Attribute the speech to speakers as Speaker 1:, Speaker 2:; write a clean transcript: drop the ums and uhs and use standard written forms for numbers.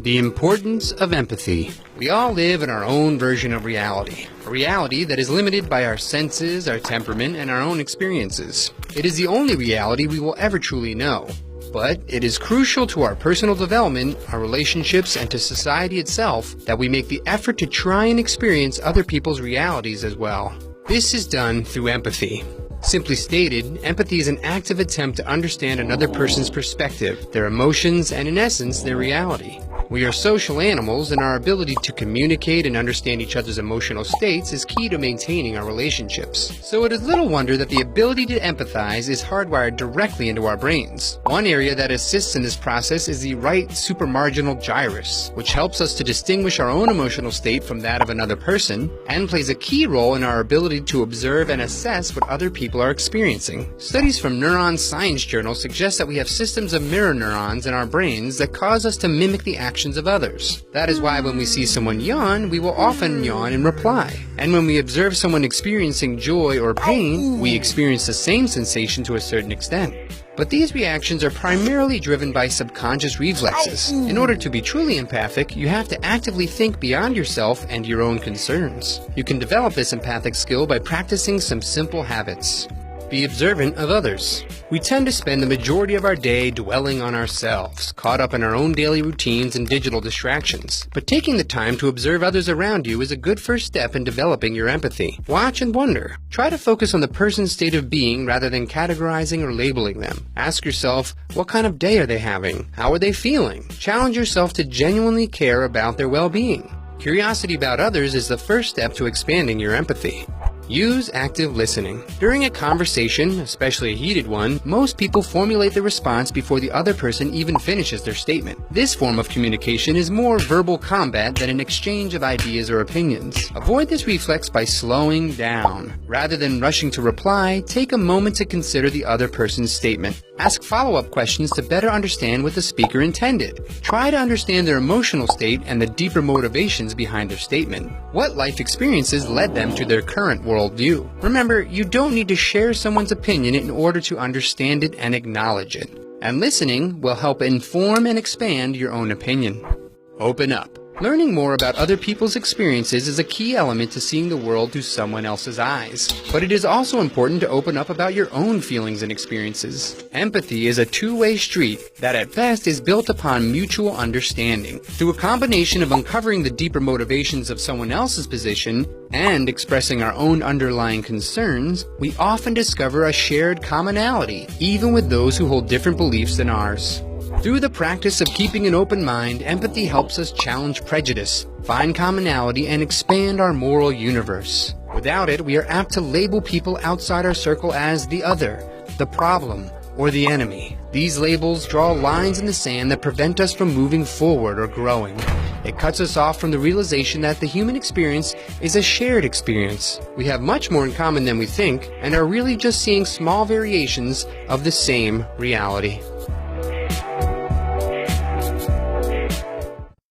Speaker 1: The importance of empathy. We all live in our own version of reality, a reality that is limited by our senses, our temperament, and our own experiences. It is the only reality we will ever truly know. But it is crucial to our personal development, our relationships, and to society itself that we make the effort to try and experience other people's realities as well. This is done through empathy. Simply stated, empathy is an active attempt to understand another person's perspective, their emotions, and in essence, their reality. We are social animals, and our ability to communicate and understand each other's emotional states is key to maintaining our relationships. So it is little wonder that the ability to empathize is hardwired directly into our brains. One area that assists in this process is the right supramarginal gyrus, which helps us to distinguish our own emotional state from that of another person, and plays a key role in our ability to observe and assess what other people are experiencing. Studies from Neuron Science Journal suggest that we have systems of mirror neurons in our brains that cause us to mimic the actions of others. That is why when we see someone yawn, we will often yawn in reply. And when we observe someone experiencing joy or pain, we experience the same sensation to a certain extent. But these reactions are primarily driven by subconscious reflexes. In order to be truly empathic, you have to actively think beyond yourself and your own concerns. You can develop this empathic skill by practicing some simple habits. Be observant of others. We tend to spend the majority of our day dwelling on ourselves, caught up in our own daily routines and digital distractions. But taking the time to observe others around you is a good first step in developing your empathy. Watch and wonder. Try to focus on the person's state of being rather than categorizing or labeling them. Ask yourself, what kind of day are they having? How are they feeling? Challenge yourself to genuinely care about their well-being. Curiosity about others is the first step to expanding your empathy. Use active listening. During a conversation, especially a heated one, most people formulate the response before the other person even finishes their statement. This form of communication is more verbal combat than an exchange of ideas or opinions. Avoid this reflex by slowing down. Rather than rushing to reply, take a moment to consider the other person's statement. Ask follow-up questions to better understand what the speaker intended. Try to understand their emotional state and the deeper motivations behind their statement. What life experiences led them to their current worldview? Remember, you don't need to share someone's opinion in order to understand it and acknowledge it. And listening will help inform and expand your own opinion. Open up. Learning more about other people's experiences is a key element to seeing the world through someone else's eyes. But it is also important to open up about your own feelings and experiences. Empathy is a two-way street that at best is built upon mutual understanding. Through a combination of uncovering the deeper motivations of someone else's position and expressing our own underlying concerns, we often discover a shared commonality, even with those who hold different beliefs than ours. Through the practice of keeping an open mind, empathy helps us challenge prejudice, find commonality, and expand our moral universe. Without it, we are apt to label people outside our circle as the other, the problem, or the enemy. These labels draw lines in the sand that prevent us from moving forward or growing. It cuts us off from the realization that the human experience is a shared experience. We have much more in common than we think, and are really just seeing small variations of the same reality.